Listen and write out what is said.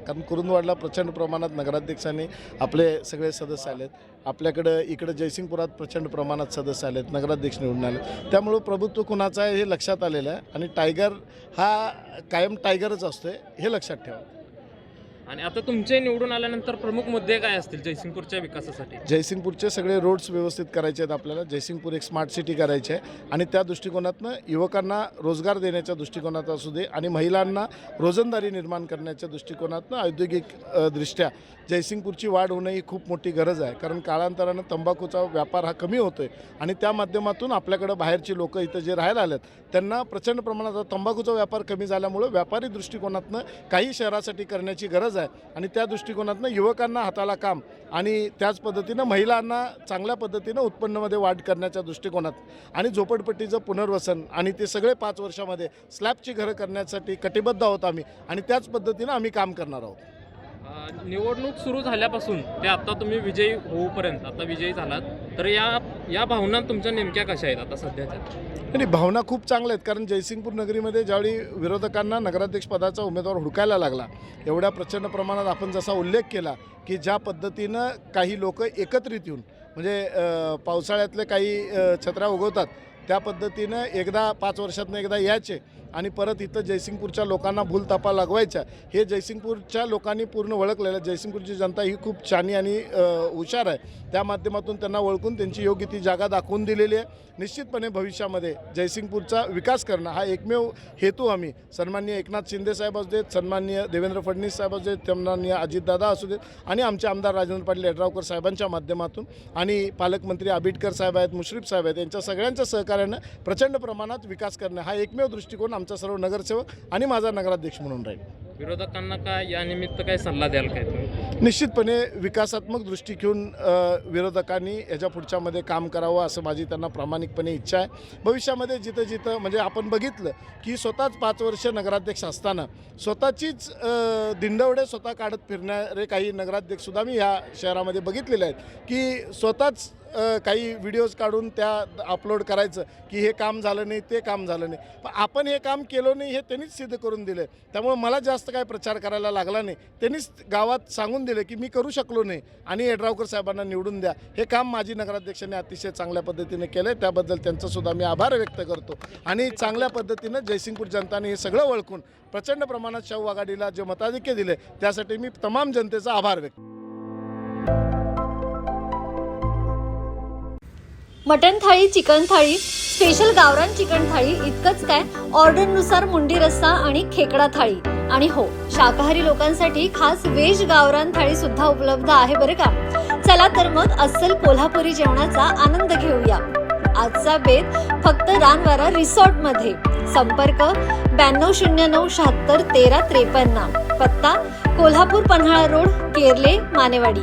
कारण कुरुंदवाडला प्रचंड प्रमाणात नगराध्यक्षांनी आपले सगळे सदस्य आलेत, आपल्याकडं इकडं जयसिंगपुरात प्रचंड प्रमाणात सदस्य आलेत, नगराध्यक्ष निवडून आले, त्यामुळं प्रभुत्व कुणाचं आहे हे लक्षात आलेलं आहे आणि टायगर हा कायम टायगरच असतोय हे लक्षात ठेवा. आणि आता तुमचे निवडून आल्यानंतर प्रमुख मुद्दे काय असतील जयसिंगपूरच्या विकासासाठी? जयसिंगपूरचे सगळे रोड्स व्यवस्थित करायचे आहेत आपल्याला. जयसिंगपूर एक स्मार्ट सिटी करायची आहे आणि त्या दृष्टिकोनातनं युवकांना रोजगार देण्याच्या दृष्टिकोनात असू दे आणि महिलांना रोजंदारी निर्माण करण्याच्या दृष्टिकोनातनं औद्योगिक दृष्ट्या जयसिंगपूरची वाढ होणं ही खूप मोठी गरज आहे. कारण काळांतरानं तंबाखूचा व्यापार हा कमी होतो आहे आणि त्या माध्यमातून आपल्याकडं बाहेरची लोकं इथं जे राहायला आलेत त्यांना प्रचंड प्रमाणात तंबाखूचा व्यापार कमी झाल्यामुळं व्यापारी दृष्टिकोनातनं काही शहरासाठी करण्याची गरज आहे आणि त्या दृष्टिकोनातनं युवकांना हाताला काम आणि त्याच पद्धतीनं महिलांना चांगल्या पद्धतीनं उत्पन्नामध्ये वाढ करण्याच्या दृष्टिकोनात आणि झोपडपट्टीचं पुनर्वसन आणि ते सगळे 5 वर्षामध्ये स्लॅबची घरं करण्यासाठी कटिबद्ध आहोत आम्ही आणि त्याच पद्धतीनं आम्ही काम करणार आहोत. निवडणूक सुरू झाल्यापासून ते आता तुम्ही विजयी होऊपर्यंत आता विजयी झालात तर या भावना तुमच्या नेमक्या कशा आहेत आता सध्याच्या? आणि भावना खूप चांगल्या आहेत कारण जयसिंगपूर नगरीमध्ये ज्यावेळी विरोधकांना नगराध्यक्ष पदाचा उमेदवार हुडकायला लागला एवढ्या प्रचंड प्रमाणात आपण जसा उल्लेख केला की ज्या पद्धतीनं काही लोक एकत्रित येऊन म्हणजे पावसाळ्यातले काही छत्र्या उगवतात त्या पद्धतीनं एकदा 5 वर्षातनं एकदा यायचे आणि परत इथं जयसिंगपूरच्या लोकांना भूलथापा लागवायच्या. हे जयसिंगपूरच्या लोकांनी पूर्ण ओळखलेलं. जयसिंगपूरची जनता ही खूप छानी आणि हुशार आहे. त्या माध्यमातून त्यांना ओळखून त्यांची योग्य ती जागा दाखवून दिलेली आहे. निश्चितपणे भविष्यामध्ये जयसिंगपूरचा विकास करणं हा एकमेव हेतू आम्ही सन्माननीय एकनाथ शिंदे साहेब असू देत, सन्माननीय देवेंद्र फडणवीस साहेब असू देत, सन्माननीय अजितदादा असू देत आणि आमचे आमदार राजेंद्र पाटील यड्रावकर साहेबांच्या माध्यमातून आणि पालकमंत्री आबिटकर साहेब आहेत, मुश्रीफ साहेब आहेत, यांच्या सगळ्यांच्या सहकार्यानं प्रचंड प्रमाणात विकास करणं हा एकमेव दृष्टिकोन आमचा सर्व नगरसेवक आणि माझा नगराध्यक्ष म्हणून राहील. विरोधकांना काय या निमित्त काय सल्ला द्याल काय तुम्ही? निश्चितपणे विकासात्मक दृष्टी घेऊन विरोधकांनी याच्या पुढच्यामध्ये काम करावं असं माझी त्यांना प्रामाणिकपणे इच्छा आहे. भविष्यामध्ये जिथं जिथं म्हणजे आपण बघितलं की स्वतःच 5 वर्ष नगराध्यक्ष असताना स्वतःचीच दिंडवडे स्वतः काढत फिरणारे काही नगराध्यक्षसुद्धा मी ह्या शहरामध्ये बघितलेले आहेत की स्वतःच काही व्हिडिओज काढून त्या अपलोड करायचं की हे काम झालं नाही ते काम झालं नाही, पण आपण हे काम केलं नाही हे त्यांनीच सिद्ध करून दिलं. त्यामुळे मला जास्त काय प्रचार करायला लागला नाही. त्यांनीच गावात सांगून दिलं की मी करू शकलो नाही आणि यड्रावकर साहेबांना निवडून द्या. हे काम माजी नगराध्यक्षांनी अतिशय चांगल्या पद्धतीने केलं आहे, त्याबद्दल त्यांचंसुद्धा मी आभार व्यक्त करतो. आणि चांगल्या पद्धतीनं जयसिंगपूर जनताने हे सगळं ओळखून प्रचंड प्रमाणात शाहू आघाडीला जे मताधिक्य दिले त्यासाठी मी तमाम जनतेचा आभार व्यक्त. मटन थाळी, चिकन थाळी, स्पेशल गावरान चिकन थाळी इतकंच काय, ऑर्डरनुसार मुंडी रस्सा आणि खेकडा थाळी आणि हो, शाकाहारी लोकांसाठी खास व्हेज गावरान थाळी सुद्धा उपलब्ध आहे बरं का. चला तर मग अस्सल कोल्हापुरी जेवणाचा आनंद घेऊया. आजचा बेत फक्त रानवारा रिसॉर्ट मध्ये. संपर्क 9209761353. पत्ता कोल्हापूर पन्हाळा रोड, केरले, मानेवाडी.